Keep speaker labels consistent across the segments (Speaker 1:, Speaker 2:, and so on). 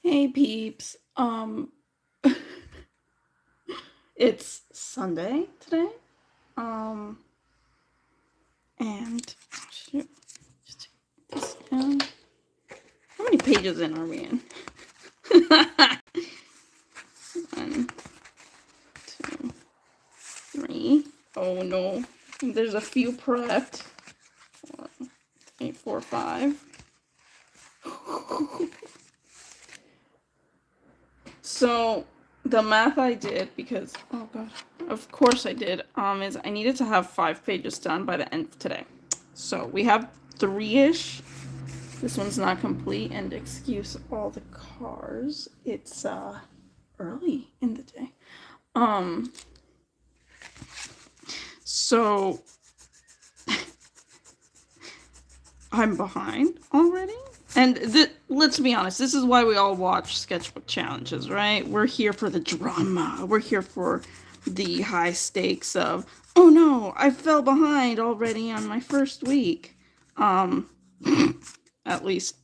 Speaker 1: Hey peeps. It's Sunday today. Um and shoot, just take this down. How many pages in are we in? One, two, three. Oh no. There's a few prepped. 8, 4, 5. So the math I did, because oh god, of course I did, is I needed to have 5 pages done by the end of today. So we have 3-ish. This one's not complete, and excuse all the cars. It's early in the day. So I'm behind already. And let's be honest, this is why we all watch sketchbook challenges, right? We're here for the drama. We're here for the high stakes of, oh no, I fell behind already on my first week. At least,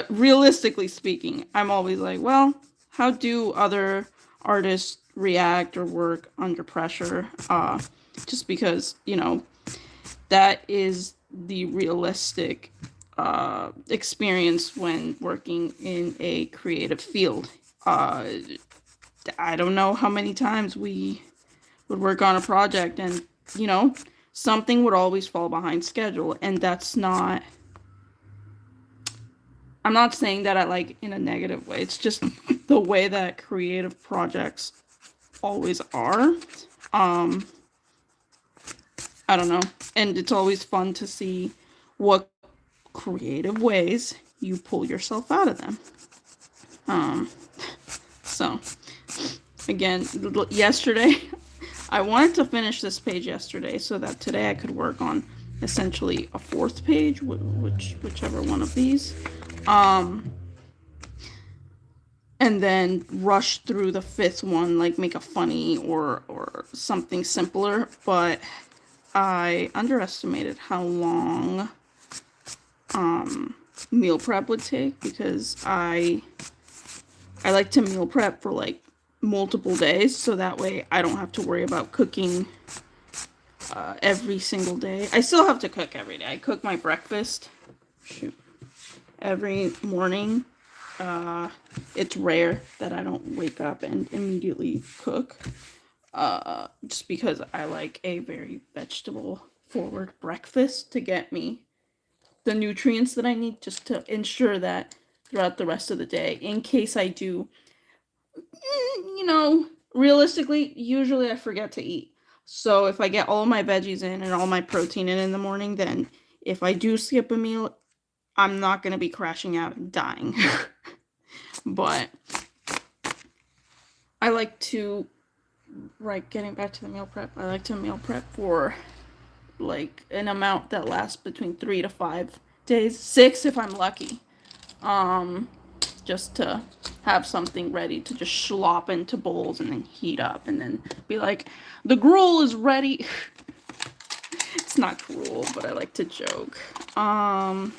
Speaker 1: realistically speaking, I'm always like, well, how do other artists react or work under pressure? Just because, that is the realistic experience when working in a creative field. I don't know how many times we would work on a project and, something would always fall behind schedule. And that's not, I'm not saying that in a negative way. It's just the way that creative projects always are. I don't know. And it's always fun to see what creative ways you pull yourself out of them. So, again, yesterday, I wanted to finish this page yesterday so that today I could work on essentially a 4th page, whichever one of these. And then rush through the 5th one, like make a funny or something simpler. But I underestimated how long meal prep would take, because I like to meal prep for like multiple days, so that way I don't have to worry about cooking every single day. I still have to cook every day. I cook my breakfast every morning. It's rare that I don't wake up and immediately cook, just because I like a very vegetable forward breakfast to get me the nutrients that I need, just to ensure that throughout the rest of the day, in case I do, realistically, usually I forget to eat. So if I get all my veggies in and all my protein in the morning, then if I do skip a meal, I'm not going to be crashing out and dying. But I like to, getting back to the meal prep, I like to meal prep for like an amount that lasts between 3 to 5 days, 6 if I'm lucky. Just to have something ready to just slop into bowls and then heat up and then be like, the gruel is ready. It's not cruel, but I like to joke. I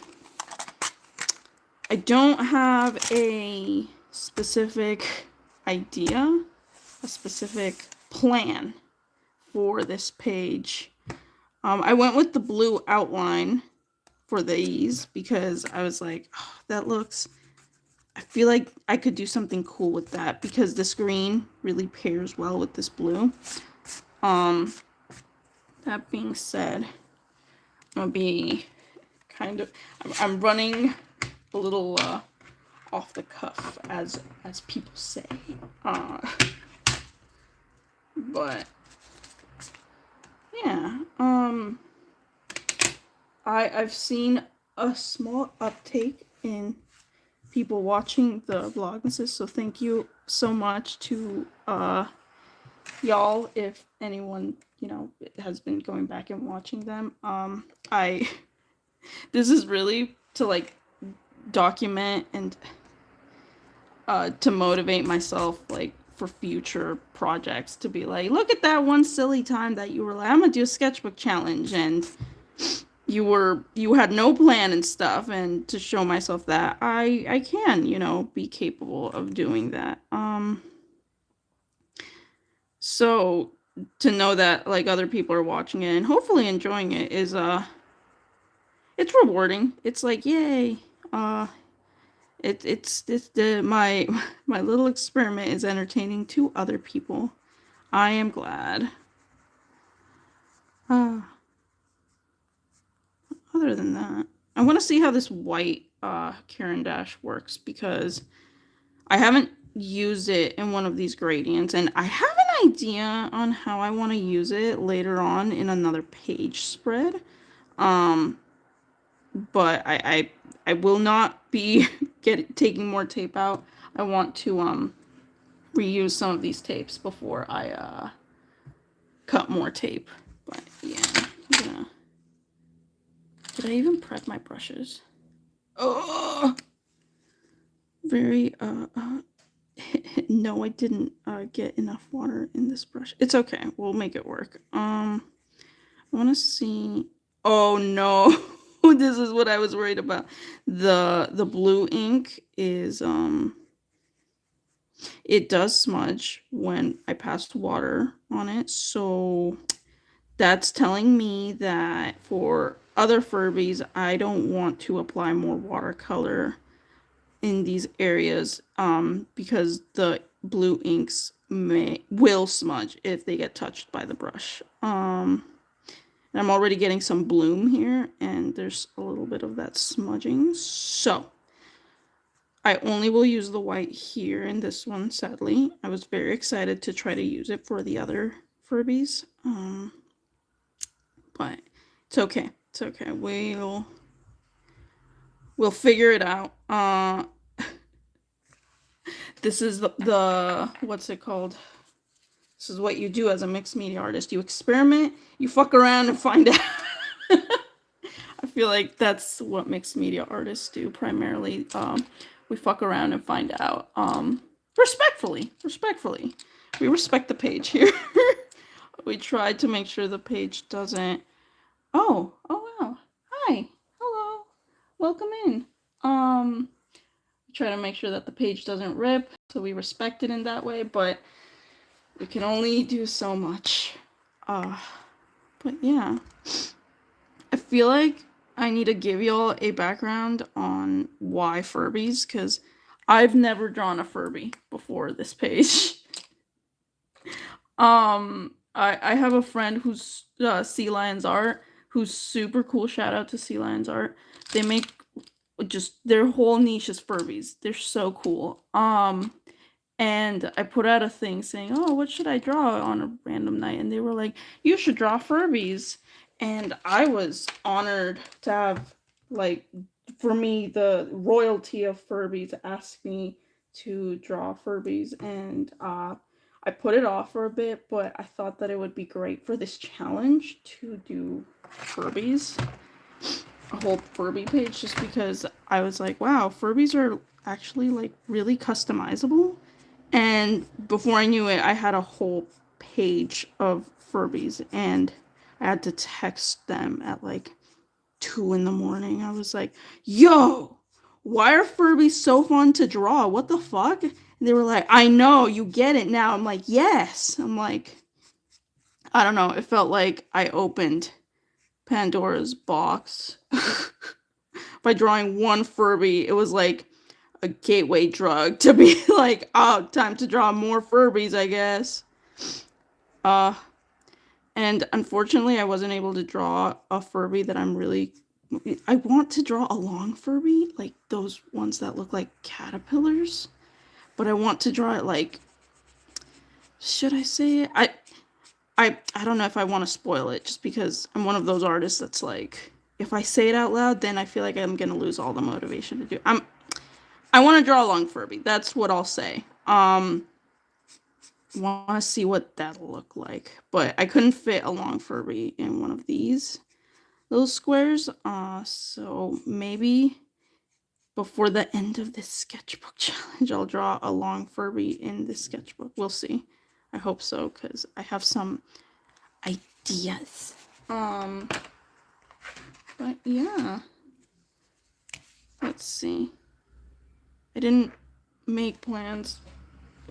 Speaker 1: don't have a specific idea, a specific plan for this page. I went with the blue outline for these because I was like, oh, that looks, I feel like I could do something cool with that, because this green really pairs well with this blue. That being said, I'm gonna be I'm running a little off the cuff, as people say. But yeah, I've seen a small uptake in people watching the Vlogmas, so thank you so much to y'all, if anyone has been going back and watching them. This is really to like document and to motivate myself, like for future projects, to be like, look at that one silly time that you were like, I'm gonna do a sketchbook challenge, and you had no plan and stuff, and to show myself that I can, you know, be capable of doing that. So to know that like other people are watching it and hopefully enjoying it is it's rewarding. It's like, yay. Uh it's the my my little experiment is entertaining to other people. I am glad. Uh Other than that, I want to see how this white Caran Dash works because I haven't used it in one of these gradients, and I have an idea on how I want to use it later on in another page spread. Um, but I will not be taking more tape out. I want to reuse some of these tapes before I cut more tape. But yeah, I'm gonna. Did I even prep my brushes? Oh, very no, I didn't get enough water in this brush. It's okay. We'll make it work. I want to see. Oh no. This is what I was worried about. The blue ink is it does smudge when I pass water on it. So that's telling me that for other Furbies, I don't want to apply more watercolor in these areas because the blue inks will smudge if they get touched by the brush. And I'm already getting some bloom here, and there's a little bit of that smudging. So I only will use the white here in this one, sadly. I was very excited to try to use it for the other Furbies. But it's okay. It's okay. We'll figure it out. This is the what's it called? This is what you do as a mixed media artist. You experiment, you fuck around and find out. I feel like that's what mixed media artists do primarily. We fuck around and find out. Respectfully. We respect the page here. We tried to make sure the page doesn't. Oh wow. Hi. Hello. Welcome in. Try to make sure that the page doesn't rip, so we respect it in that way, but we can only do so much. But yeah, I feel like I need to give y'all a background on why Furbies, because I've never drawn a Furby before this page. I have a friend who's Sea Lions Art, who's super cool. Shout out to Sea Lions Art. They make just their whole niche is Furbies. They're so cool. And I put out a thing saying, oh, what should I draw on a random night? And they were like, you should draw Furbies. And I was honored to have, like, for me, the royalty of Furbies ask me to draw Furbies. And I put it off for a bit, but I thought that it would be great for this challenge to do Furbies. A whole Furby page, just because I was like, wow, Furbies are actually like really customizable. And before I knew it, I had a whole page of Furbies, and I had to text them at like 2 in the morning. I was like, yo, why are Furbies so fun to draw? What the fuck? And they were like, I know, you get it now. I'm like, yes. I'm like, I don't know. It felt like I opened Pandora's box by drawing one Furby. It was like a gateway drug to be like, oh, time to draw more Furbies, I guess. And unfortunately, I wasn't able to draw a Furby that I want to draw a long Furby, like those ones that look like caterpillars. But I want to draw it like, should I say it? I don't know if I want to spoil it, just because I'm one of those artists that's like, if I say it out loud, then I feel like I'm gonna lose all the motivation to do. I want to draw a long Furby. That's what I'll say. Want to see what that'll look like, but I couldn't fit a long Furby in one of these little squares. So maybe before the end of this sketchbook challenge, I'll draw a long Furby in this sketchbook. We'll see. I hope so, because I have some ideas. But But yeah, let's see. I didn't make plans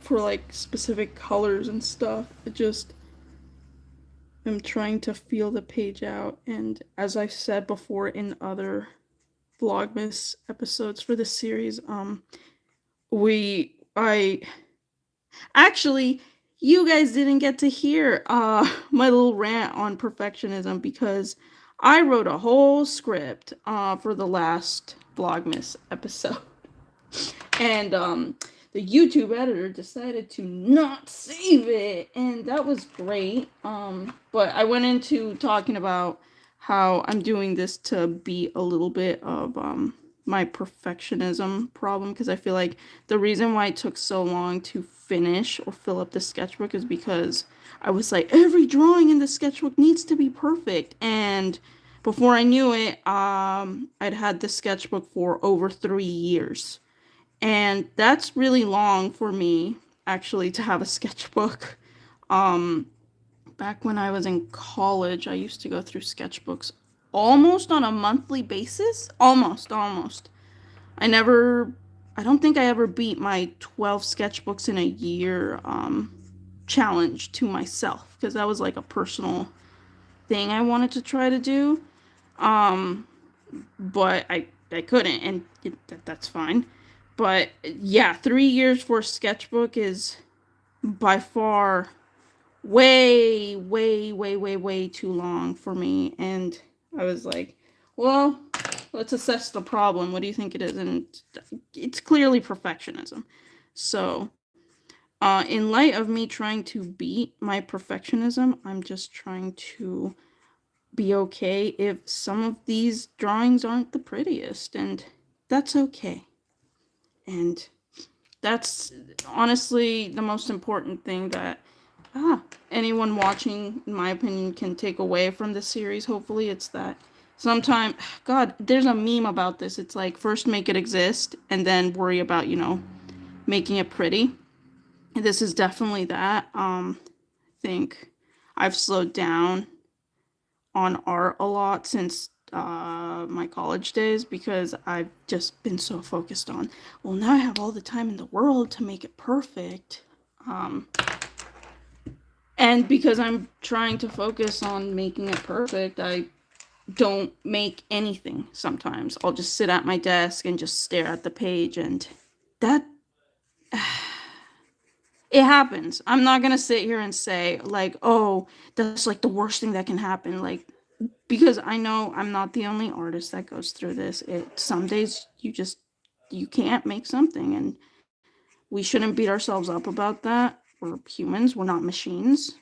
Speaker 1: for like specific colors and stuff. I just am trying to feel the page out, and as I said before in other Vlogmas episodes for this series, I actually, you guys didn't get to hear my little rant on perfectionism because I wrote a whole script for the last Vlogmas episode. And the YouTube editor decided to not save it, and that was great. But I went into talking about how I'm doing this to beat a little bit of my perfectionism problem, because I feel like the reason why it took so long to finish or fill up the sketchbook is because I was like, every drawing in the sketchbook needs to be perfect. And before I knew it, I'd had the sketchbook for over 3 years. And that's really long for me, actually, to have a sketchbook. Um, Back when I was in college, I used to go through sketchbooks almost on a monthly basis. Almost, almost. I don't think I ever beat my 12 sketchbooks in a year challenge to myself, because that was like a personal thing I wanted to try to do. Um, but I couldn't, and that's fine. But yeah, 3 years for a sketchbook is by far way, way, way, way, way too long for me. And I was like, well, let's assess the problem. What do you think it is? And it's clearly perfectionism. So, in light of me trying to beat my perfectionism, I'm just trying to be okay if some of these drawings aren't the prettiest, and that's okay. And that's honestly the most important thing that anyone watching, in my opinion, can take away from this series. Hopefully, it's that sometimes, God, there's a meme about this. It's like, first make it exist and then worry about, making it pretty. And this is definitely that. I think I've slowed down on art a lot since my college days, because I've just been so focused on, well, now I have all the time in the world to make it perfect. And because I'm trying to focus on making it perfect, I don't make anything sometimes. I'll just sit at my desk and just stare at the page, and that it happens. I'm not gonna sit here and say like, oh, that's like the worst thing that can happen. Like, because I know I'm not the only artist that goes through this. Some days you can't make something, and we shouldn't beat ourselves up about that. We're humans, we're not machines.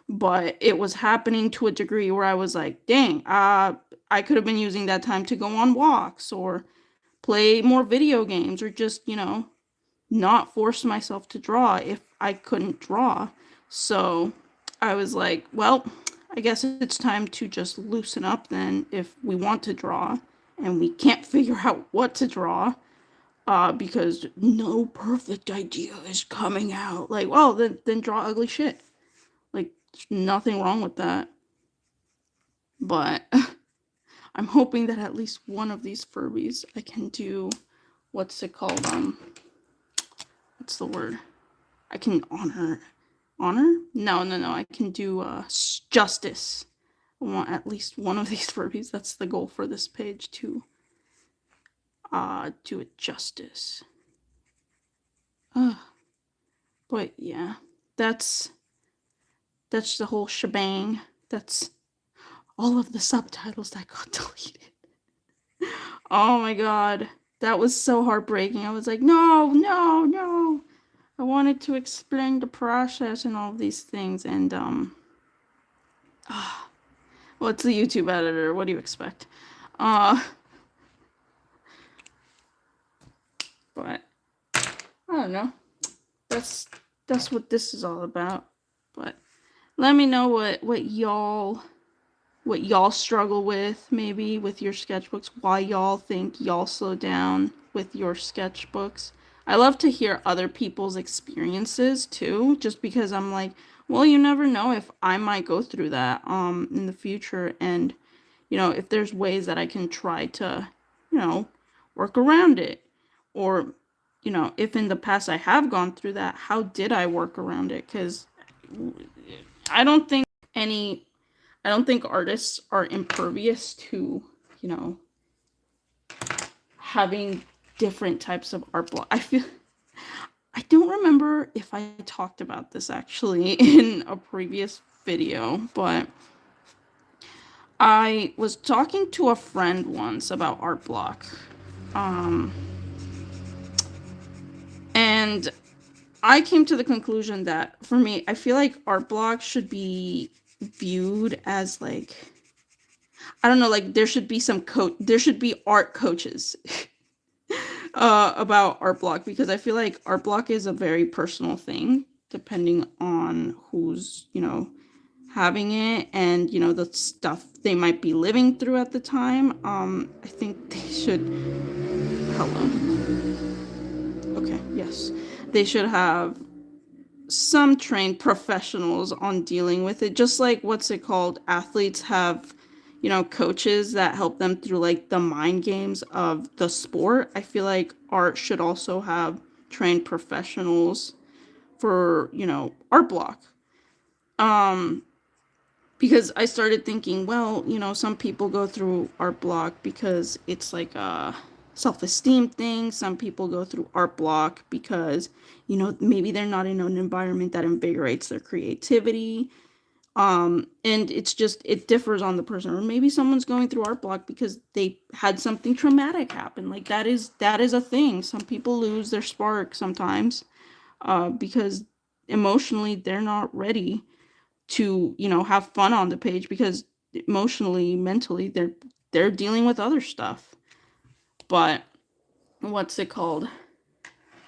Speaker 1: But it was happening to a degree where I was like, dang, I could have been using that time to go on walks or play more video games, or just, not force myself to draw if I couldn't draw. So I was like, well, I guess it's time to just loosen up then, if we want to draw and we can't figure out what to draw, because no perfect idea is coming out. Like, well, then draw ugly shit. Like, there's nothing wrong with that. But I'm hoping that at least one of these Furbies I can do, what's it called? What's the word? I can honor? No, I can do justice. I want at least one of these Furbies. That's the goal for this page, to do it justice. But yeah, that's the whole shebang. That's all of the subtitles that got deleted. Oh my god, that was so heartbreaking. I was like, no. I wanted to explain the process and all of these things, and well, it's the YouTube editor. What do you expect? But I don't know. That's what this is all about. But let me know what y'all struggle with, maybe with your sketchbooks, why y'all think y'all slow down with your sketchbooks. I love to hear other people's experiences too, just because I'm like, well, you never know if I might go through that in the future. And if there's ways that I can try to, work around it. Or, if in the past I have gone through that, how did I work around it? Because I don't think any, I don't think artists are impervious to, you know, having different types of art block. I don't remember if I talked about this actually in a previous video, but I was talking to a friend once about art block. And I came to the conclusion that for me, I feel like art block should be viewed as like, I don't know, like there should be there should be art coaches about art block, because I feel like art block is a very personal thing depending on who's, having it, and the stuff they might be living through at the time. I think they should, hello, okay, yes, they should have some trained professionals on dealing with it, just like what's it called, athletes have, coaches that help them through like the mind games of the sport. I feel like art should also have trained professionals for, art block. Because I started thinking, well, some people go through art block because it's like a self-esteem thing. Some people go through art block because, maybe they're not in an environment that invigorates their creativity. And it differs on the person. Or maybe someone's going through art block because they had something traumatic happen. Like that is a thing. Some people lose their spark sometimes, because emotionally they're not ready to, have fun on the page, because emotionally, mentally, they're dealing with other stuff. But what's it called?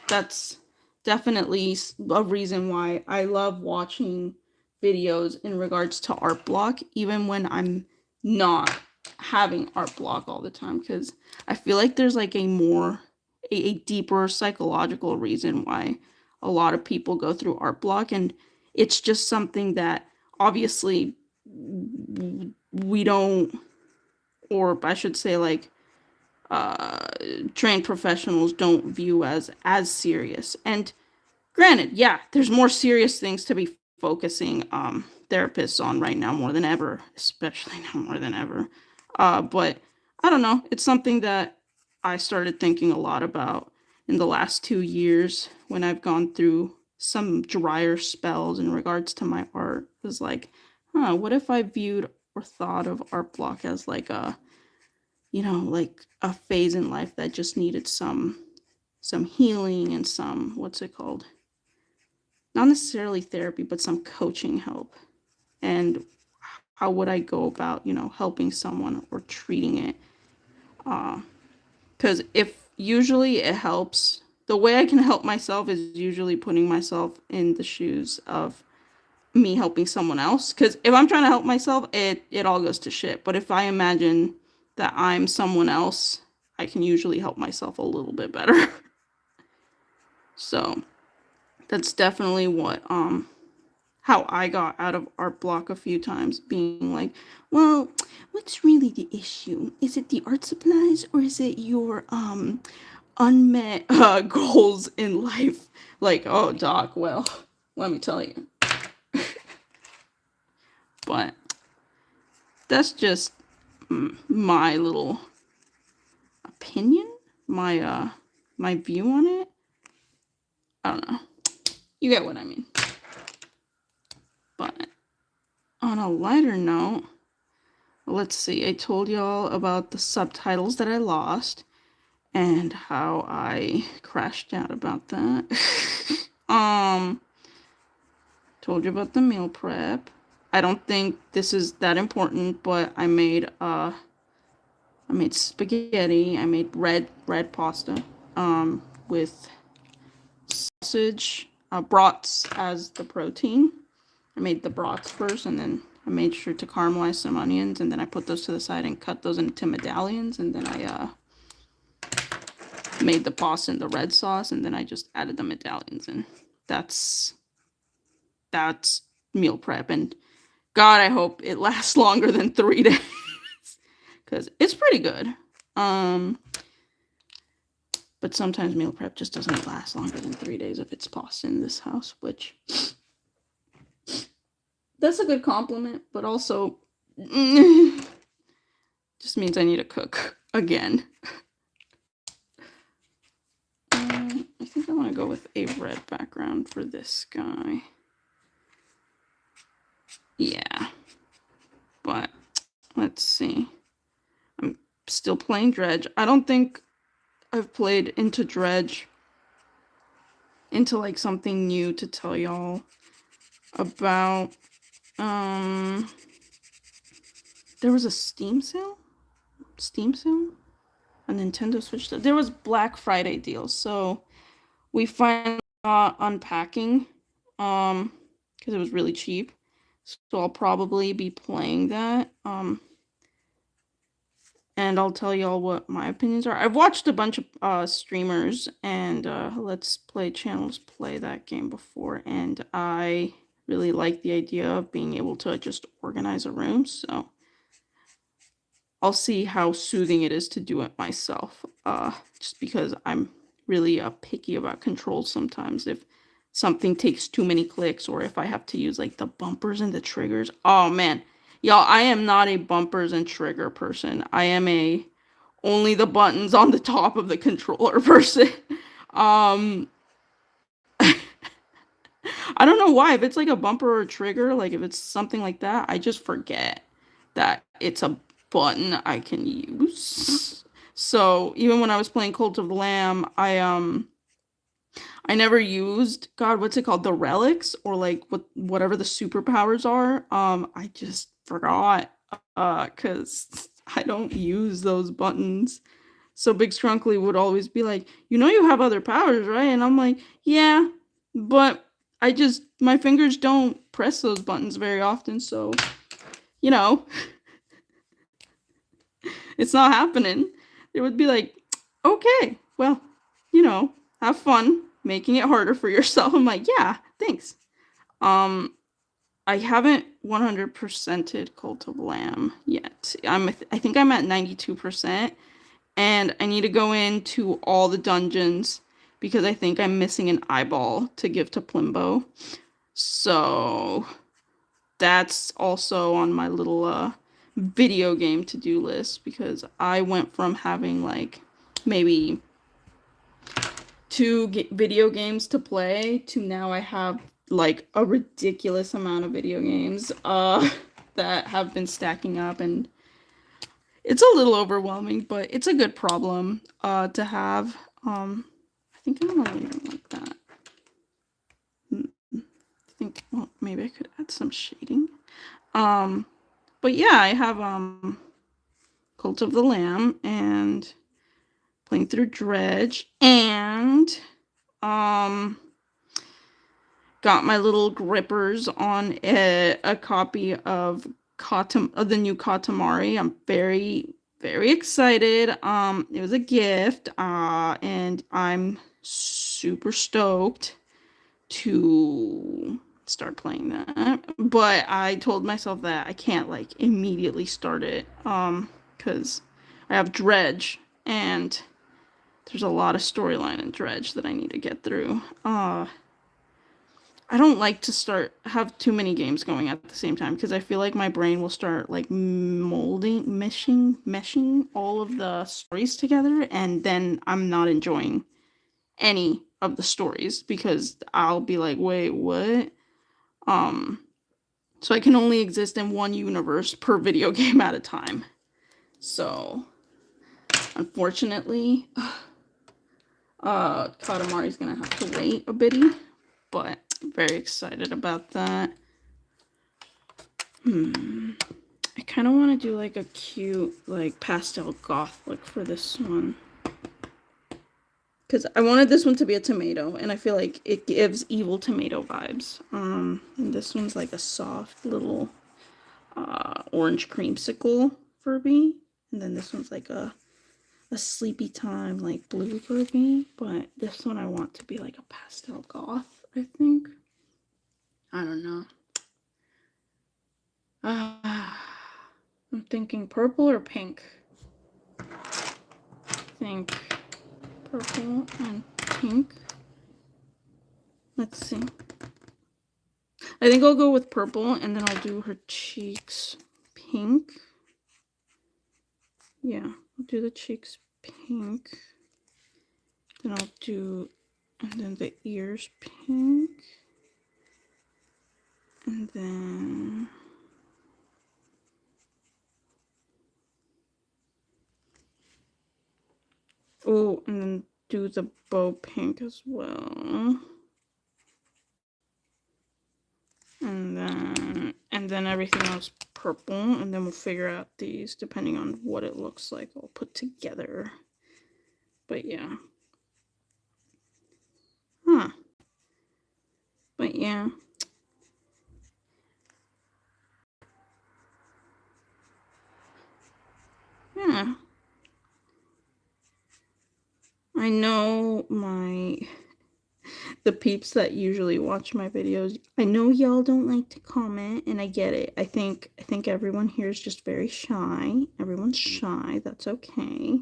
Speaker 1: That's definitely a reason why I love watching videos in regards to art block, even when I'm not having art block all the time, because I feel like there's like a deeper psychological reason why a lot of people go through art block, and it's just something that obviously we don't, or I should say like trained professionals don't view as serious. And granted, yeah, there's more serious things to be focusing therapists on right now more than ever, especially now more than ever. But I don't know, it's something that I started thinking a lot about in the last 2 years when I've gone through some drier spells in regards to my art. It was like, what if I viewed or thought of art block as like like a phase in life that just needed some healing and some, what's it called, not necessarily therapy, but some coaching help. And how would I go about, helping someone or treating it? Because if usually it helps, the way I can help myself is usually putting myself in the shoes of me helping someone else. Because if I'm trying to help myself, it all goes to shit. But if I imagine that I'm someone else, I can usually help myself a little bit better. So that's definitely what how I got out of art block a few times, being like, well, what's really the issue? Is it the art supplies, or is it your unmet goals in life? Like, oh doc, well, let me tell you. But that's just my little opinion, my view on it. I don't know. You get what I mean. But on a lighter note, let's see, I told y'all about the subtitles that I lost and how I crashed out about that. Told you about the meal prep. I don't think this is that important, but I made spaghetti. I made red pasta with sausage, brats as the protein. I made the brats first, and then I made sure to caramelize some onions, and then I put those to the side and cut those into medallions, and then I made the pasta in the red sauce, and then I just added the medallions, and that's meal prep. And God, I hope it lasts longer than 3 days. because it's pretty good. But sometimes meal prep just doesn't last longer than 3 days if it's pasta in this house, which that's a good compliment, but also just means I need to cook again. I think I want to go with a red background for this guy. Yeah. But let's see. I'm still playing Dredge. I don't think I've played into Dredge into like something new to tell y'all about. There was a Steam sale? A Nintendo Switch. There was Black Friday deals, so we finally got Unpacking, because it was really cheap. So I'll probably be playing that. And I'll tell y'all what my opinions are. I've watched a bunch of streamers and Let's Play channels play that game before, and I really like the idea of being able to just organize a room, so I'll see how soothing it is to do it myself, just because I'm really picky about controls sometimes. If something takes too many clicks, or if I have to use like the bumpers and the triggers. Oh man, y'all, I am not a bumpers and trigger person. I am a only the buttons on the top of the controller person. I don't know why. If it's like a bumper or a trigger, like if it's something like that, I just forget that it's a button I can use. So even when I was playing Cult of the Lamb, I never used, God, what's it called? The relics, or like whatever the superpowers are. I just forgot cuz I don't use those buttons. So Big Scrunkly would always be like, "You know you have other powers, right?" And I'm like, "Yeah, but my fingers don't press those buttons very often, so you know, it's not happening." It would be like, "Okay, well, you know, have fun making it harder for yourself." I'm like, "Yeah, thanks." I haven't 100%ed Cult of Lamb yet. I think I'm at 92%, and I need to go into all the dungeons because I think I'm missing an eyeball to give to Plimbo. So that's also on my little video game to-do list, because I went from having like maybe 2 video games to play to now I have like a ridiculous amount of video games that have been stacking up, and it's a little overwhelming, but it's a good problem to have. I think I'm gonna leave it like that. I think, well, maybe I could add some shading. But yeah, I have Cult of the Lamb and playing through Dredge, and got my little grippers on a copy of the new Katamari. I'm very, very excited. It was a gift, and I'm super stoked to start playing that. But I told myself that I can't like immediately start it, because I have Dredge, and there's a lot of storyline in Dredge that I need to get through. I don't like to have too many games going at the same time, because I feel like my brain will start like meshing all of the stories together, and then I'm not enjoying any of the stories because I'll be like, wait, what? So I can only exist in one universe per video game at a time. So unfortunately, Katamari's gonna have to wait a bitty, but I'm very excited about that. I kind of want to do like a cute like pastel goth look for this one, because I wanted this one to be a tomato, and I feel like it gives evil tomato vibes. And this one's like a soft little orange creamsicle Furby, and then this one's like a sleepy time like blue Furby, but this one I want to be like a pastel goth, I think. I don't know. I'm thinking purple or pink. think purple and pink. Let's see. I think I'll go with purple, and then I'll do her cheeks pink. Yeah, I'll do the cheeks pink. Then I'll do, and then the ears pink. And then oh, and then do the bow pink as well. And then everything else purple, and then we'll figure out these depending on what it looks like I'll put together. But yeah. Huh. But yeah. Yeah. I know the peeps that usually watch my videos, I know y'all don't like to comment, and I get it. I think everyone here is just very shy. Everyone's shy. That's okay.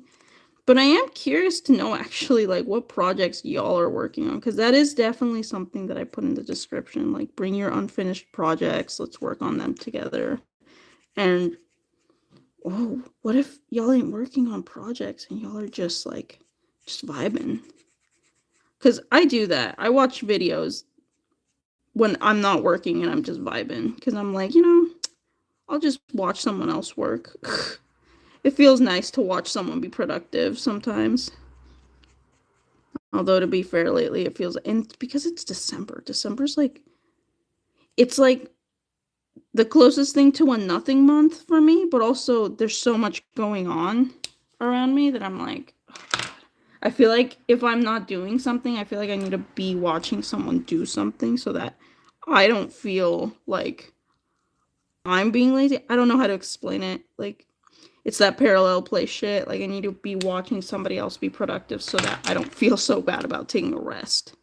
Speaker 1: But I am curious to know actually like what projects y'all are working on, because that is definitely something that I put in the description. Like, bring your unfinished projects. Let's work on them together. And oh, what if y'all ain't working on projects and y'all are just like just vibing? Because I do that. I watch videos when I'm not working and I'm just vibing, because I'm like, I'll just watch someone else work. It feels nice to watch someone be productive sometimes. Although, to be fair, lately it feels, and because it's December. December's like, it's like the closest thing to a nothing month for me, but also there's so much going on around me that I'm like, I feel like if I'm not doing something, I feel like I need to be watching someone do something so that I don't feel like I'm being lazy. I don't know how to explain it. Like, it's that parallel play shit. Like, I need to be watching somebody else be productive so that I don't feel so bad about taking a rest.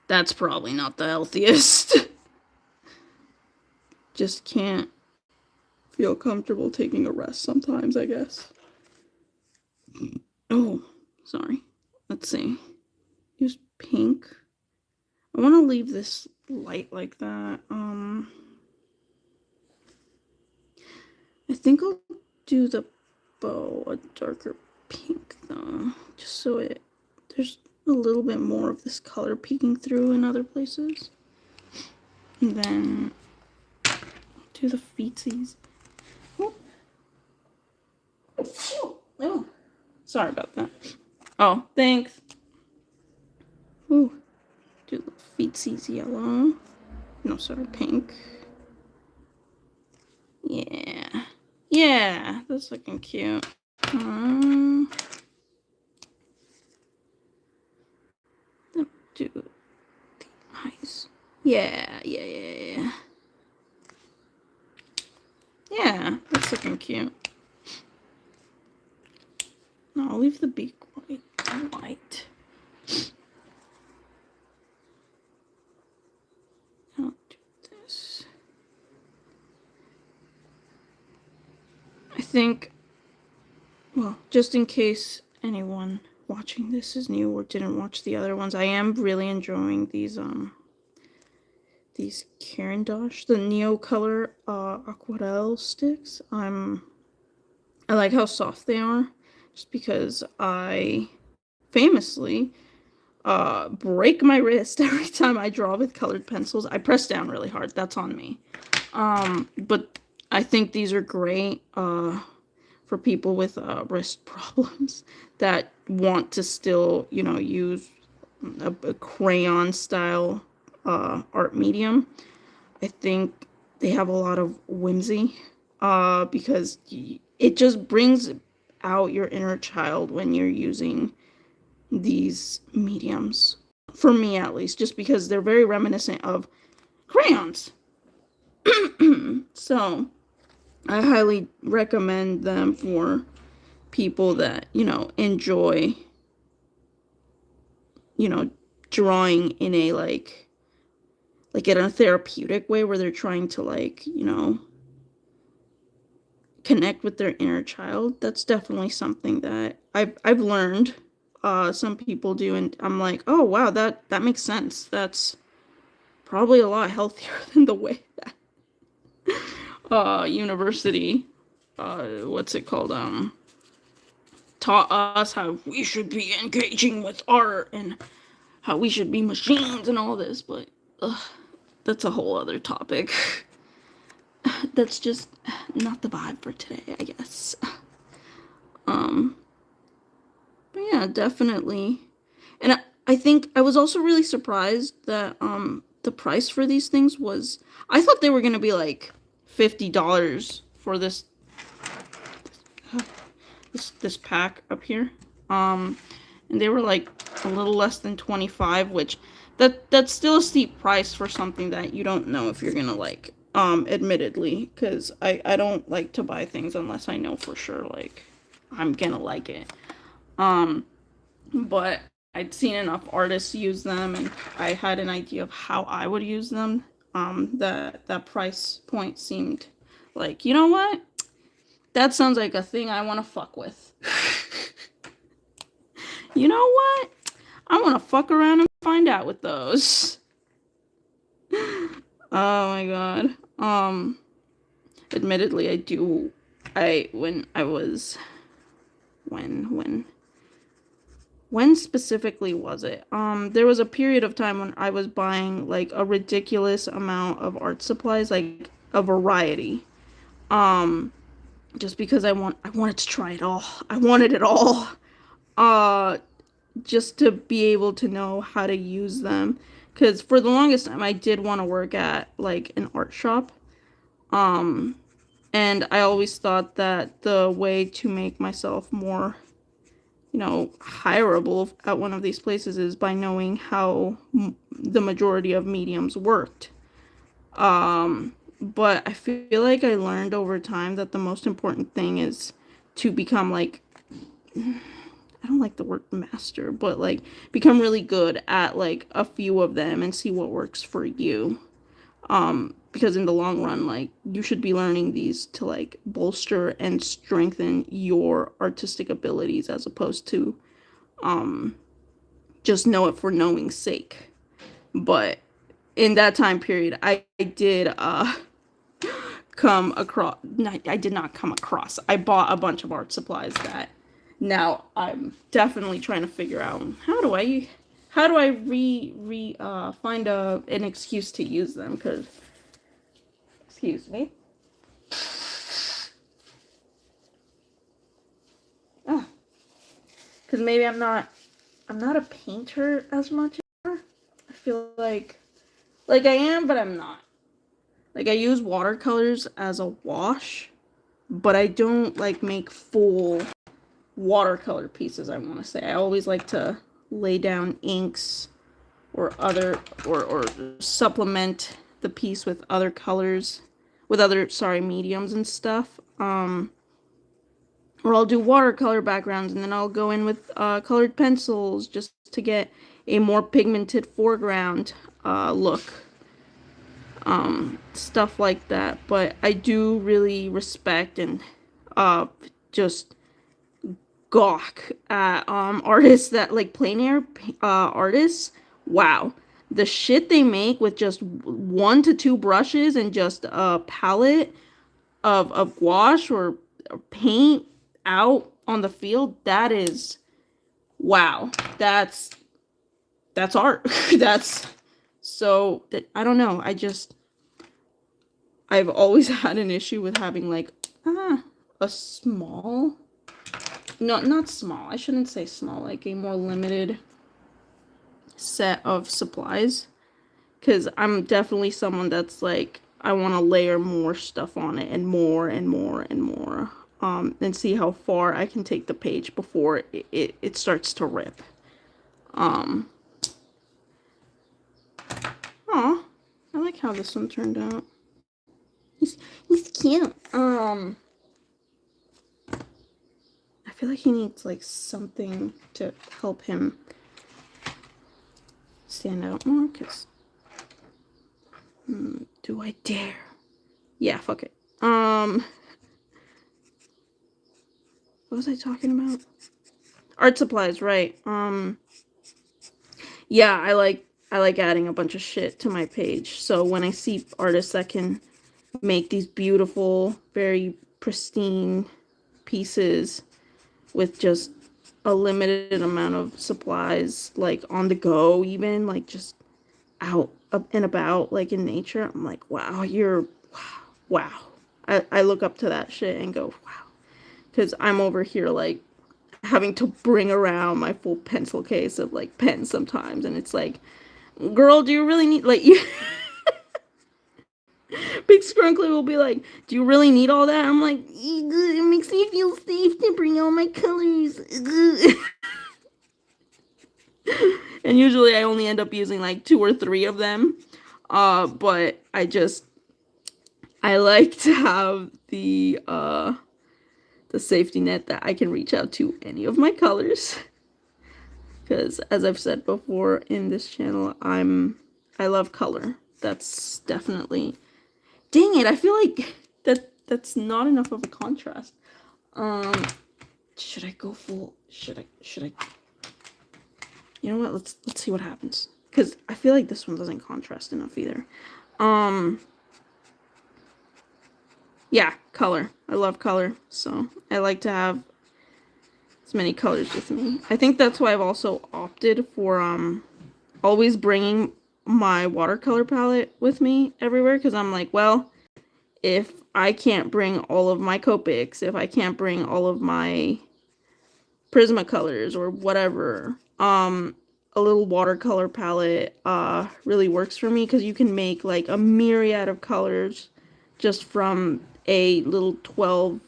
Speaker 1: That's probably not the healthiest. Just can't feel comfortable taking a rest sometimes, I guess. Oh, sorry. Let's see. Use pink. I want to leave this light like that. I think I'll do the bow a darker pink though, just so there's a little bit more of this color peeking through in other places. And then do the feetsies. Oh. Oh. Sorry about that. Oh, thanks. Ooh. Do the feetsies yellow. No, sorry, pink. Yeah. Yeah, that's looking cute. Do the eyes. Yeah. Yeah, that's looking cute. No, I'll leave the beak white. I'll do this. I think, well, just in case anyone watching this is new or didn't watch the other ones, I am really enjoying these Caran d'Ache, the Neo Color Aquarelle sticks. I like how soft they are, just because I famously break my wrist every time I draw with colored pencils. I press down really hard. That's on me. But I think these are great for people with wrist problems that want to still, use a crayon style art medium. I think they have a lot of whimsy because it just brings out your inner child when you're using these mediums. For me, at least, just because they're very reminiscent of crayons. So, I highly recommend them for people that, enjoy, drawing in a, like in a therapeutic way where they're trying to, connect with their inner child. That's definitely something that I've learned some people do, and I'm like, oh wow, that makes sense. That's probably a lot healthier than the way that university what's it called, taught us how we should be engaging with art and how we should be machines and all this. But that's a whole other topic. That's just not the vibe for today, I guess. But yeah, definitely. And I think I was also really surprised that the price for these things was, I thought they were gonna be like $50 for this pack up here. And they were like a little less than 25, which that's still a steep price for something that you don't know if you're gonna like, admittedly, because I don't like to buy things unless I know for sure like I'm gonna like it. But I'd seen enough artists use them, and I had an idea of how I would use them. That price point seemed like, you know what? That sounds like a thing I want to fuck with. You know what? I want to fuck around and find out with those. Oh my god. Admittedly, when specifically was it? There was a period of time when I was buying like a ridiculous amount of art supplies, like a variety. Just because I wanted to try it all. I wanted it all. Just to be able to know how to use them. Because for the longest time, I did want to work at like an art shop. And I always thought that the way to make myself more, hireable at one of these places is by knowing how the majority of mediums worked. But I feel like I learned over time that the most important thing is to become like, I don't like the word master, but like become really good at like a few of them and see what works for you. Because in the long run, like you should be learning these to like bolster and strengthen your artistic abilities as opposed to just know it for knowing's sake. But in that time period, I did come across, I did not come across, I bought a bunch of art supplies that now I'm definitely trying to figure out how do I find an excuse to use them, because excuse me. Oh, because maybe I'm not a painter as much anymore. I feel like I am, but I'm not. Like I use watercolors as a wash, but I don't like make full watercolor pieces, I want to say. I always like to lay down inks or other or supplement the piece with other colors, with other mediums and stuff. Or I'll do watercolor backgrounds and then I'll go in with colored pencils just to get a more pigmented foreground look. Stuff like that. But I do really respect and just gawk at artists that like plein air artists. Wow, the shit they make with just 1 to 2 brushes and just a palette of gouache or paint out on the field, that is, wow, that's art. That's so that I don't know, I've always had an issue with having like a small, not small, I shouldn't say small, like a more limited set of supplies, because I'm definitely someone that's like, I want to layer more stuff on it and more and more and more, and see how far I can take the page before it starts to rip. Aw, I like how this one turned out. He's cute. I feel like he needs like something to help him stand out more, because do I dare? Yeah, fuck it. what was I talking about? Art supplies, right. Yeah, I like adding a bunch of shit to my page. So when I see artists that can make these beautiful, very pristine pieces with just a limited amount of supplies, like on the go, even like just out and about, like in nature, I'm like, wow, wow. I look up to that shit and go, wow. Because I'm over here like having to bring around my full pencil case of like pens sometimes, and it's like, girl, do you really need like you Big Scrunkly will be like, do you really need all that? I'm like, it makes me feel safe to bring all my colors. And usually I only end up using like 2 or 3 of them. But I like to have the safety net that I can reach out to any of my colors. Because as I've said before in this channel, I love color. That's definitely, dang it, I feel like that's not enough of a contrast. Should I go full? Should I? You know what? Let's see what happens. Because I feel like this one doesn't contrast enough either. Yeah, color. I love color, so I like to have as many colors with me. I think that's why I've also opted for always bringing my watercolor palette with me everywhere, because I'm like, well, if I can't bring all of my Copics, if I can't bring all of my Prismacolors or whatever, a little watercolor palette really works for me, because you can make like a myriad of colors just from a little 12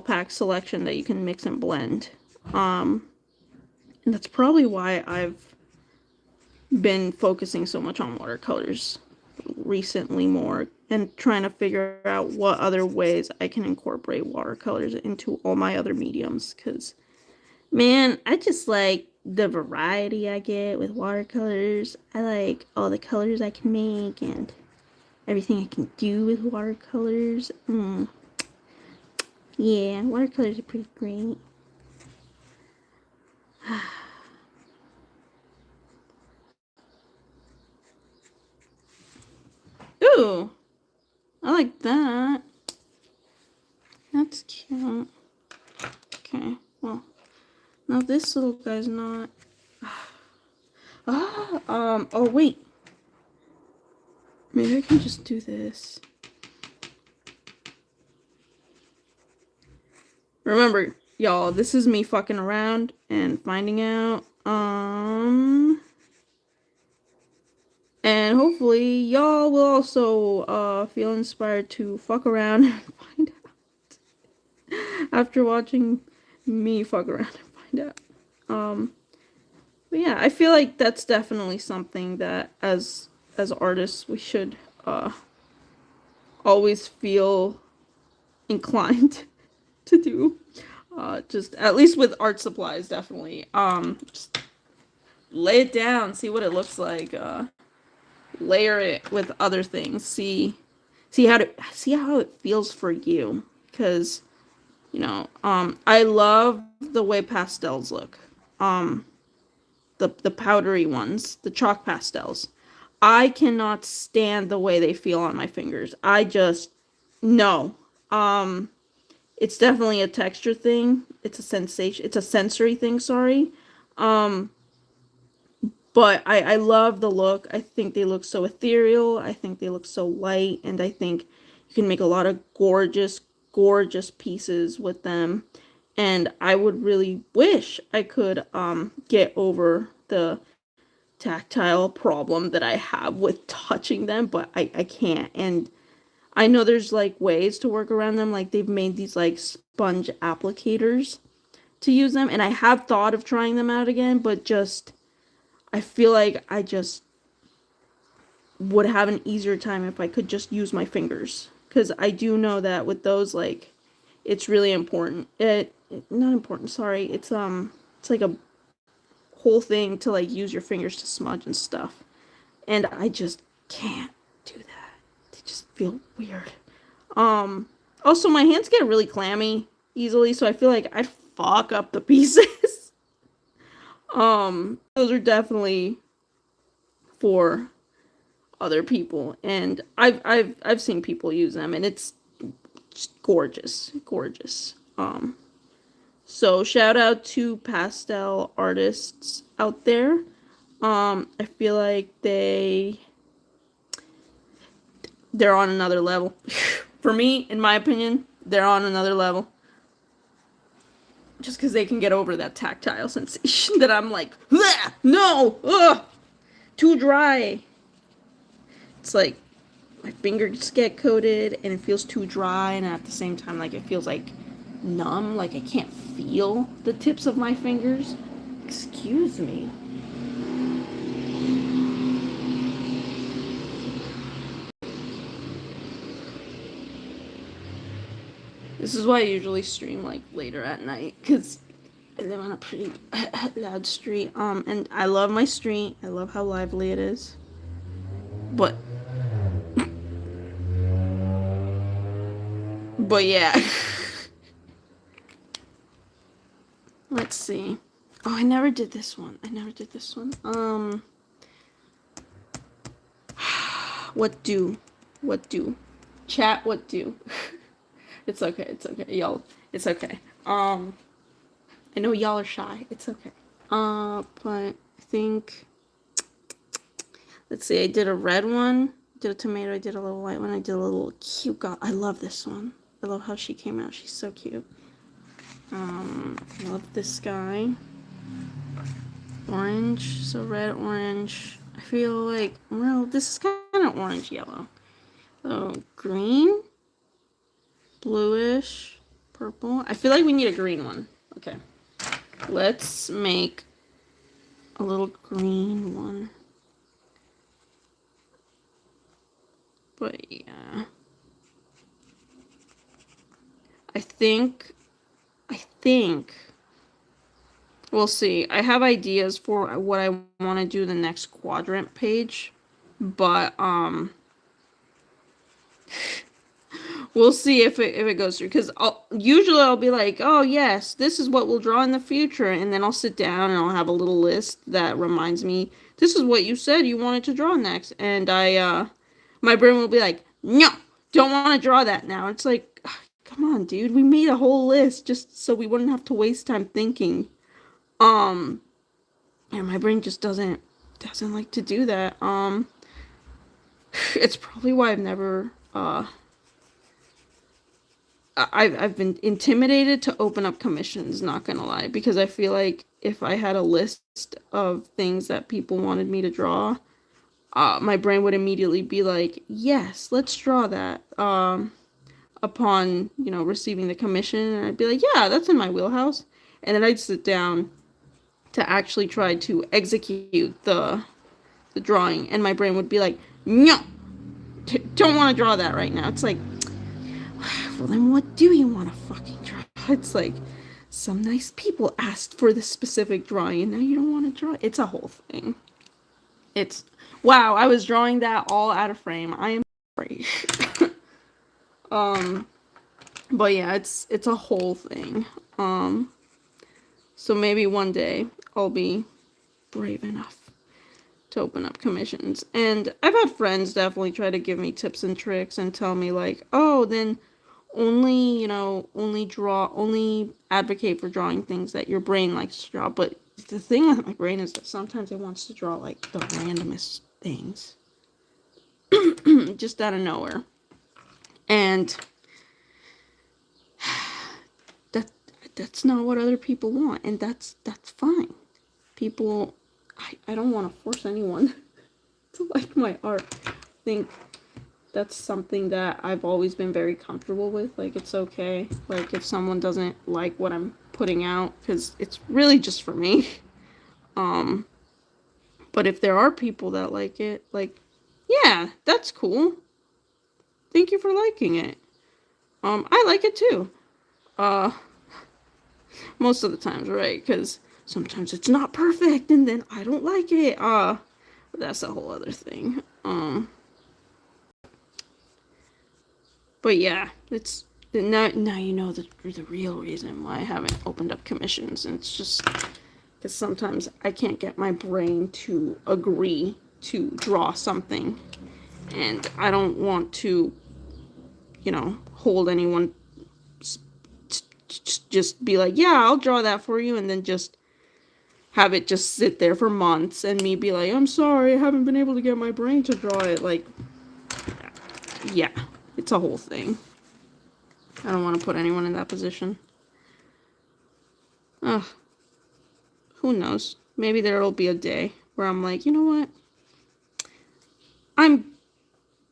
Speaker 1: pack selection that you can mix and blend. And that's probably why I've been focusing so much on watercolors recently more, and trying to figure out what other ways I can incorporate watercolors into all my other mediums, because man, I just like the variety I get with watercolors. I like all the colors I can make and everything I can do with watercolors. Yeah, watercolors are pretty great. Ooh, I like that. That's cute. Okay, well, now this little guy's not. Oh wait. Maybe I can just do this. Remember, y'all, this is me fucking around and finding out. And hopefully y'all will also feel inspired to fuck around and find out after watching me fuck around and find out. But yeah, I feel like that's definitely something that as artists we should always feel inclined to do. Just at least with art supplies, definitely. Just lay it down, see what it looks like. Layer it with other things. See how it feels for you. Because you know, I love the way pastels look. The powdery ones, the chalk pastels. I cannot stand the way they feel on my fingers. I just no. It's definitely a texture thing. It's a sensation. It's a sensory thing. Sorry. But I love the look. I think they look so ethereal. I think they look so light, and I think you can make a lot of gorgeous, gorgeous pieces with them. And I would really wish I could get over the tactile problem that I have with touching them, but I can't. And I know there's like ways to work around them. Like they've made these like sponge applicators to use them, and I have thought of trying them out again, but just I feel like I just would have an easier time if I could just use my fingers, because I do know that with those, like, it's really important. Not important, sorry. It's like a whole thing to like use your fingers to smudge and stuff, and I just can't do that. They just feel weird. Also, my hands get really clammy easily, so I feel like I'd fuck up the pieces. Those are definitely for other people, and I've seen people use them, and it's just gorgeous, gorgeous. So shout out to pastel artists out there. I feel like they're on another level. For me, in my opinion, they're on another level. Just because they can get over that tactile sensation that I'm like, no, ugh, too dry. It's like my fingers get coated and it feels too dry, and at the same time, like it feels like numb, like I can't feel the tips of my fingers. Excuse me. This is why I usually stream like later at night, because I live on a pretty loud street. And I love my street. I love how lively it is. But yeah. Let's see. Oh, I never did this one. What do? Chat, what do? It's okay, y'all. It's okay. I know y'all are shy. It's okay. But I think, let's see, I did a red one, did a tomato, I did a little white one, I did a little cute girl. I love this one. I love how she came out. She's so cute. I love this guy. Orange, so red, orange. I feel like, well, this is kind of orange yellow. So green, bluish, purple. I feel like we need a green one. Okay. Let's make a little green one. But yeah. I think we'll see. I have ideas for what I want to do the next quadrant page, but we'll see if it goes through, because usually I'll be like, oh yes, this is what we'll draw in the future, and then I'll sit down and I'll have a little list that reminds me, this is what you said you wanted to draw next, and my brain will be like, no, don't want to draw that now. It's like, come on, dude, we made a whole list just so we wouldn't have to waste time thinking. And my brain just doesn't like to do that. It's probably why I've never I've been intimidated to open up commissions, not gonna lie, because I feel like if I had a list of things that people wanted me to draw, my brain would immediately be like, yes, let's draw that. Upon, receiving the commission, and I'd be like, yeah, that's in my wheelhouse. And then I'd sit down to actually try to execute the drawing, and my brain would be like, no, don't want to draw that right now. It's like, well, then what do you want to fucking draw? It's like, some nice people asked for this specific drawing, and now you don't want to draw it. It's a whole thing. It's, wow, I was drawing that all out of frame. I am sorry. But yeah, it's a whole thing. So maybe one day I'll be brave enough to open up commissions. And I've had friends definitely try to give me tips and tricks and tell me like, oh, then only advocate for drawing things that your brain likes to draw. But the thing with my brain is that sometimes it wants to draw like the randomest things. Just out of nowhere. And that's not what other people want, and that's fine. People, I don't want to force anyone to like my art. I think that's something that I've always been very comfortable with. Like, it's okay. Like, if someone doesn't like what I'm putting out, because it's really just for me. But if there are people that like it, like, yeah, that's cool. Thank you for liking it. I like it too. Most of the times, right? Because sometimes it's not perfect, and then I don't like it. But that's a whole other thing. But yeah, it's now you know the real reason why I haven't opened up commissions, and it's just because sometimes I can't get my brain to agree to draw something, and I don't want to, hold anyone, just be like, yeah, I'll draw that for you, and then just have it just sit there for months, and me be like, I'm sorry, I haven't been able to get my brain to draw it. Like, yeah, it's a whole thing. I don't want to put anyone in that position. Ugh. Who knows? Maybe there will be a day where I'm like, you know what? I'm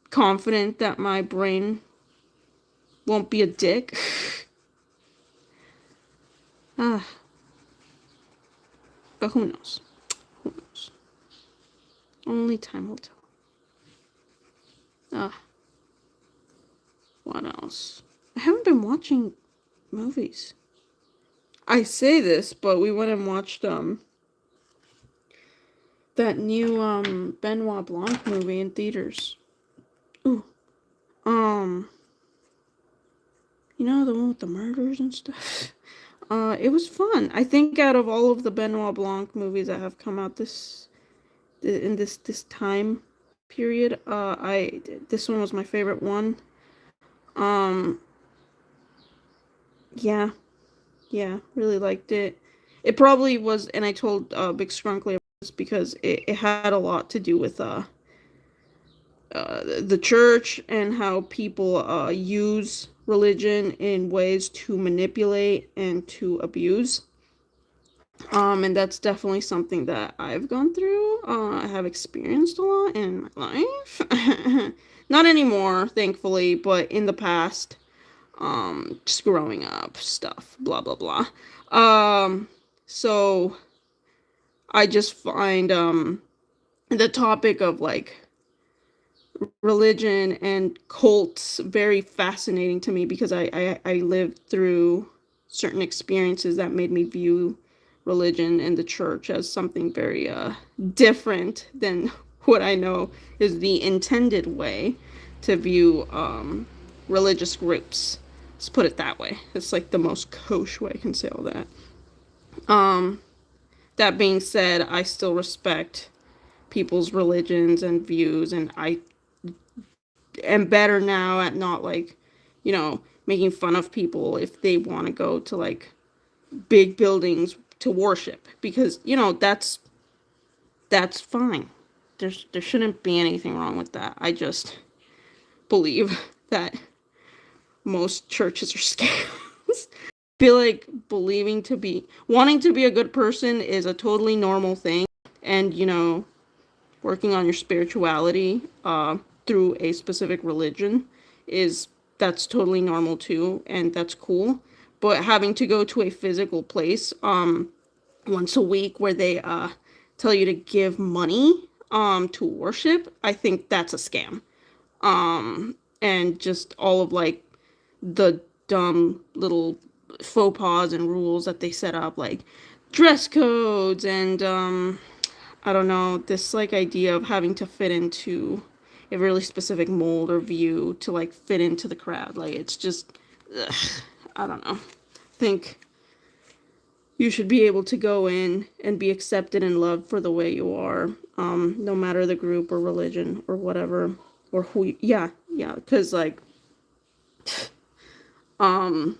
Speaker 1: confident that my brain won't be a dick. Ah, but who knows? Who knows? Only time will tell. Ah, what else? I haven't been watching movies. I say this, but we went and watched that new Benoit Blanc movie in theaters. Ooh. The one with the murders and stuff. It was fun. I think out of all of the Benoit Blanc movies that have come out in this time period, this one was my favorite one. Um, yeah, really liked it. It probably was, and I told Big Scrunkly about this because it had a lot to do with the church and how people use religion in ways to manipulate and to abuse. And that's definitely something that I've gone through. I have experienced a lot in my life. Not anymore, thankfully, but in the past, just growing up, stuff, blah, blah, blah. So I just find, the topic of, like, religion and cults very fascinating to me because I lived through certain experiences that made me view religion and the church as something very different than what I know is the intended way to view religious groups. Let's put it that way. It's like the most kosher way I can say all that. That being said, I still respect people's religions and views, and I am better now at not, like, making fun of people if they want to go to, like, big buildings to worship, because that's fine. There shouldn't be anything wrong with that. I just believe that most churches are scams. Feel like wanting to be a good person is a totally normal thing, and working on your spirituality through a specific religion that's totally normal too, and that's cool. But having to go to a physical place once a week where they tell you to give money to worship, I think that's a scam. And just all of, like, the dumb little faux pas and rules that they set up, like dress codes and I don't know, this, like, idea of having to fit into a really specific mold or view to, like, fit into the crowd. Like, it's just, ugh, I don't know. I think you should be able to go in and be accepted and loved for the way you are, no matter the group or religion or whatever, or yeah, because, like, I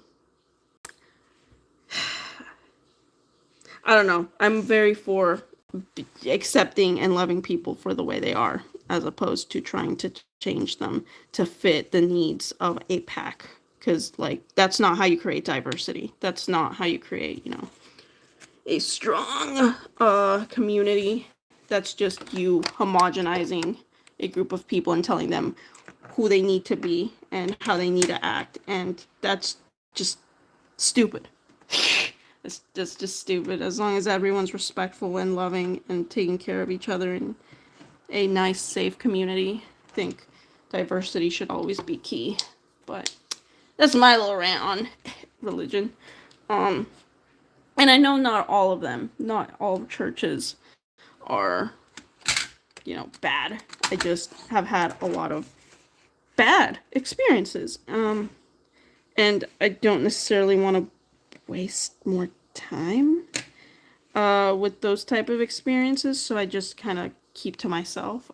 Speaker 1: don't know. I'm very for accepting and loving people for the way they are, as opposed to trying to change them to fit the needs of a pack. Because, like, that's not how you create diversity. That's not how you create, a strong community. That's just you homogenizing a group of people and telling them who they need to be and how they need to act. And that's just stupid. That's just stupid. As long as everyone's respectful and loving and taking care of each other in a nice, safe community, I think diversity should always be key. But that's my little rant on religion. And I know not all churches are, bad. I just have had a lot of bad experiences. and I don't necessarily want to waste more time with those type of experiences, so I just kind of keep to myself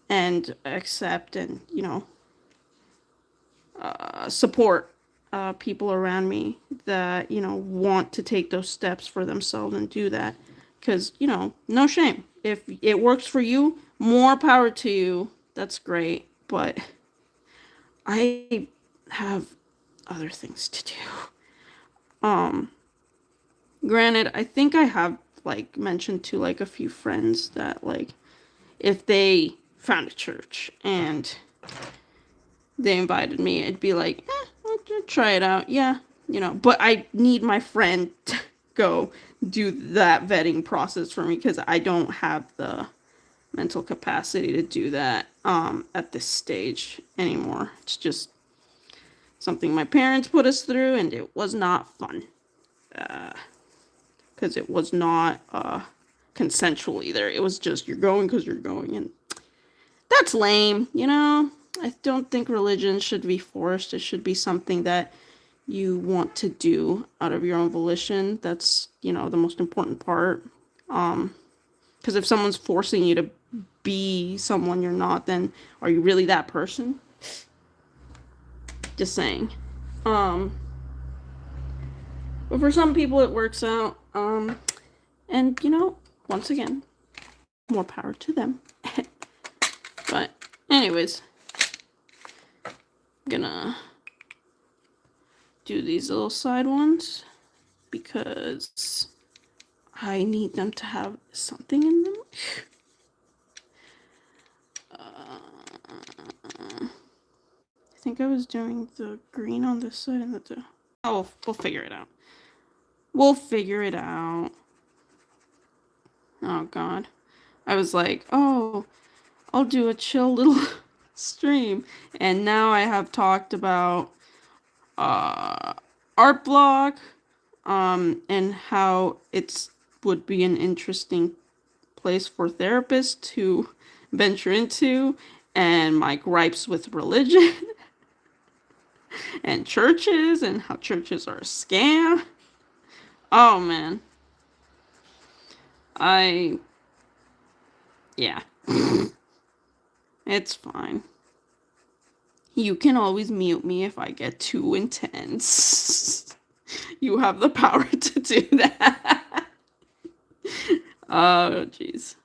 Speaker 1: and accept and, you know, support people around me that, you know, want to take those steps for themselves and do that. Because, you know, no shame. If it works for you, more power to you. That's great. But I have other things to do. Granted, I think I have, like, mentioned to, like, a few friends that, like, if they found a church and they invited me, it'd be like, I'll try it out. Yeah, you know, but I need my friend to go do that vetting process for me because I don't have the mental capacity to do that at this stage anymore. It's just something my parents put us through, and it was not fun because it was not consensual either. It was just you're going because you're going, and that's lame, you know? I don't think religion should be forced. It should be something that you want to do out of your own volition. That's, you know, the most important part. Because if someone's forcing you to be someone you're not, then are you really that person? Just saying. But for some people it works out. And, you know, once again, more power to them. But anyways, I'm gonna do these little side ones because I need them to have something in them. I think I was doing the green on this side and the... Oh, we'll figure it out. We'll figure it out. Oh, God. I was like, oh, I'll do a chill little stream. And now I have talked about art block, and how it's would be an interesting place for therapists to venture into, and my gripes with religion and churches and how churches are a scam. Oh man. Yeah. It's fine. You can always mute me if I get too intense. You have the power to do that. Oh, jeez.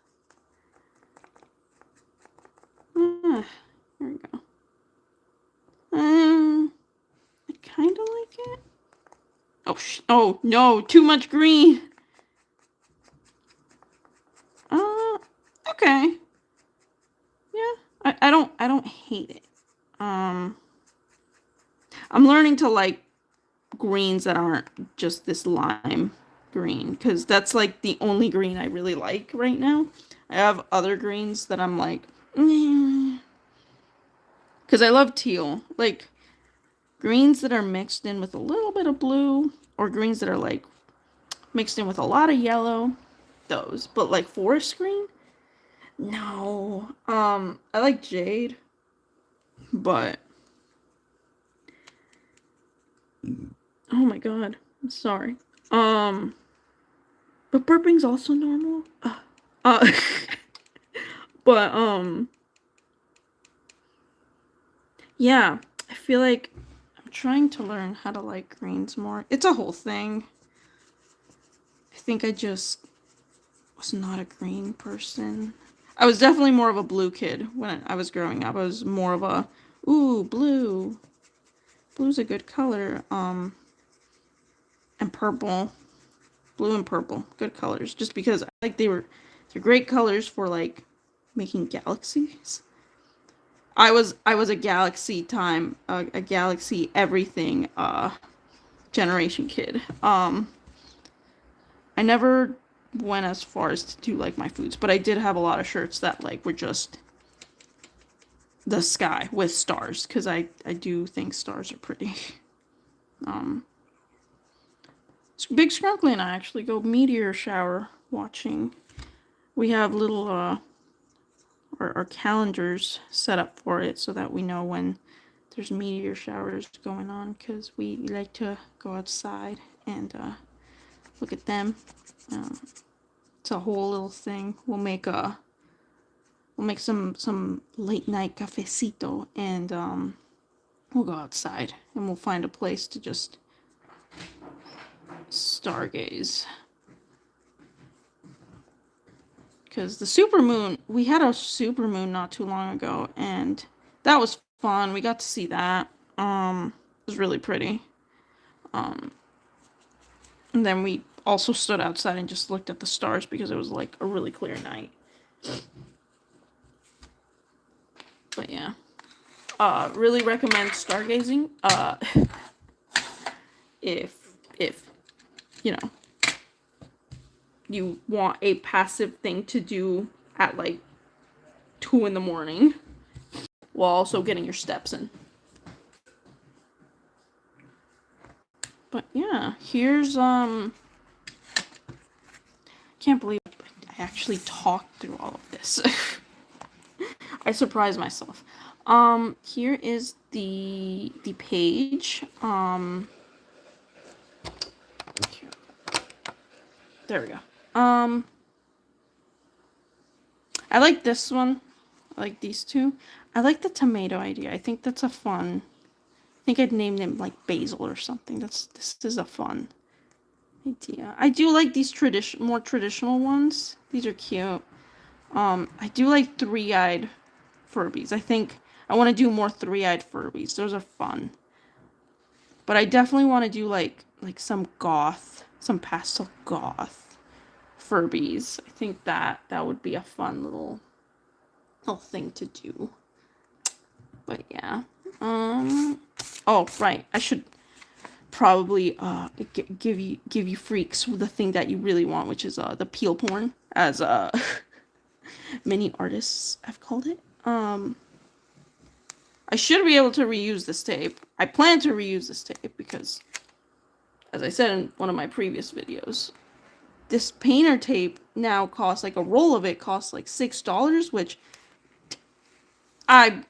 Speaker 1: Here we go. I kind of like it. Oh no, too much green. Okay. Yeah, I don't hate it. I'm learning to like greens that aren't just this lime green, because that's like the only green I really like right now. I have other greens that I'm like, because I love teal, like greens that are mixed in with a little bit of blue, or greens that are like mixed in with a lot of yellow, those. But like forest green, no. I like jade, but oh my god, I'm sorry. But burping's also normal. Uh, but yeah, I feel like I'm trying to learn how to like greens more. It's a whole thing. I think I just was not a green person. I was definitely more of a blue kid when I was growing up. I was more of a, ooh, blue. Blue's a good color. And purple. Blue and purple. Good colors. Just because I like they're great colors for like making galaxies. I was a galaxy time, a galaxy everything generation kid. I never went as far as to do like my foods, but I did have a lot of shirts that like were just the sky with stars, because I do think stars are pretty. Big Scrunkly and I actually go meteor shower watching. We have little our calendars set up for it so that we know when there's meteor showers going on because we like to go outside and look at them. It's a whole little thing. We'll make some late night cafecito, and we'll go outside and we'll find a place to just stargaze. Because the supermoon, we had a supermoon not too long ago, and that was fun. We got to see that. It was really pretty. And then we also stood outside and just looked at the stars because it was like a really clear night. But yeah. Really recommend stargazing. If you know, you want a passive thing to do at like 2 in the morning while also getting your steps in. But yeah, here's can't believe I actually talked through all of this. I surprised myself. Here is the page. There we go. I like this one. I like these two. I like the tomato idea. I think that's a fun. I think I'd name them like basil or something. This is a fun idea. I do like these more traditional ones. These are cute. I do like 3-eyed Furbies. I think I want to do more 3-eyed Furbies. Those are fun. But I definitely want to do like some pastel goth Furbies. I think that would be a fun little thing to do. But yeah. Oh, right. I should probably give you freaks the thing that you really want, which is the peel porn, as many artists have called it. I should be able to reuse this tape. I plan to reuse this tape because, as I said in one of my previous videos, this painter tape now costs, like a roll of it costs like $6, which I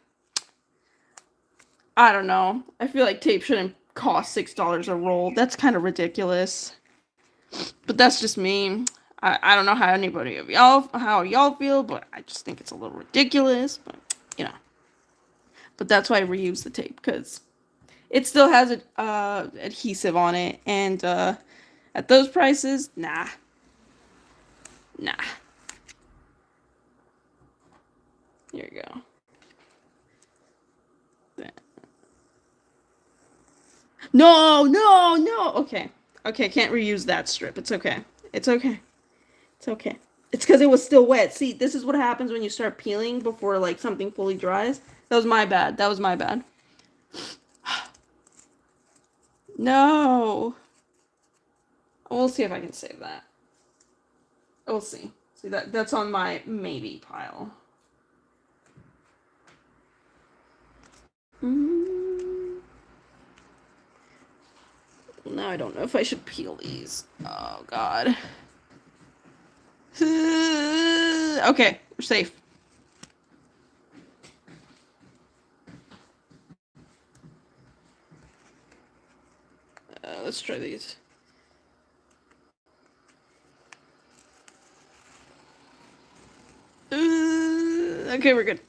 Speaker 1: don't know. I feel like tape shouldn't cost $6 a roll. That's kind of ridiculous. But that's just me. I don't know how anybody of y'all feel, but I just think it's a little ridiculous. But you know. But that's why I reuse the tape, because it still has adhesive on it, and at those prices, nah. Here you go. No. Okay, can't reuse that strip. It's okay. It's because it was still wet. See, this is what happens when you start peeling before like something fully dries. That was my bad. No. We'll see if I can save that. We'll see. See, that's on my maybe pile. Now I don't know if I should peel these. Oh, God. Okay, we're safe. Let's try these. Okay, we're good.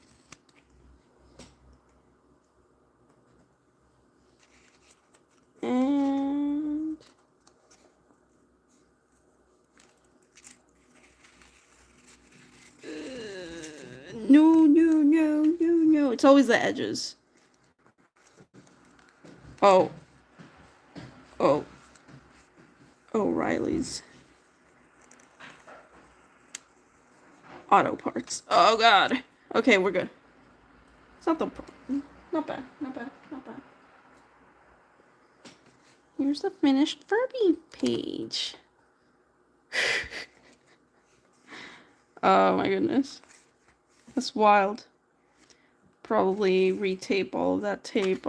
Speaker 1: And no. It's always the edges. Oh, Riley's auto parts. Oh, God. Okay, we're good. It's not the problem. Not bad. Here's the finished Furby page. Oh my goodness. That's wild. Probably retape all of that tape.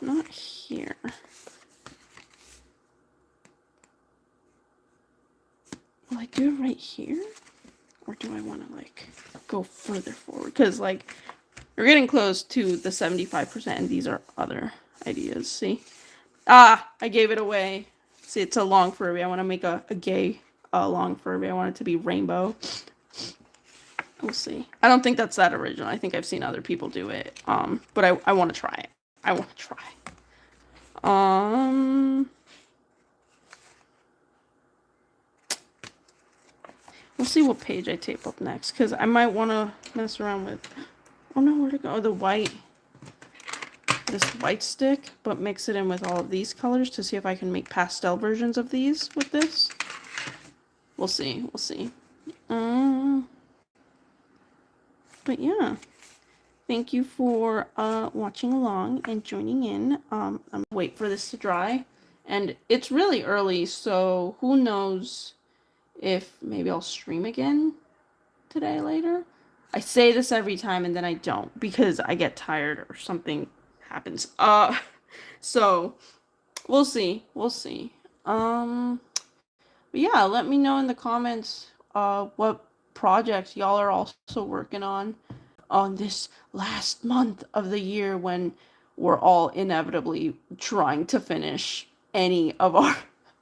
Speaker 1: Not here. Will I do it right here? Or do I want to like go further forward? Because like We're getting close to the 75%, and these are other ideas. See? Ah, I gave it away. See, it's a long Furby. I want to make a gay long Furby. I want it to be rainbow. We'll see. I don't think that's that original. I think I've seen other people do it. But I want to try it. I want to try. We'll see what page I tape up next, because I might want to mess around with, oh no, where'd it go? The white, this white stick, but mix it in with all of these colors to see if I can make pastel versions of these with this. We'll see, we'll see. But yeah, thank you for watching along and joining in. I'm gonna wait for this to dry, and it's really early, so who knows if maybe I'll stream again today later. I say this every time and then I don't because I get tired or something happens. So we'll see. We'll see. But yeah, let me know in the comments what projects y'all are also working on this last month of the year when we're all inevitably trying to finish any of our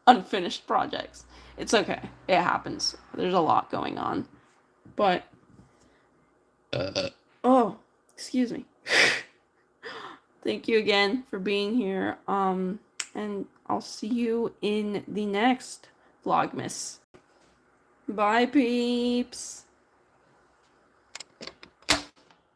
Speaker 1: unfinished projects. It's okay. It happens. There's a lot going on. But oh, excuse me. Thank you again for being here. And I'll see you in the next Vlogmas. Bye, peeps.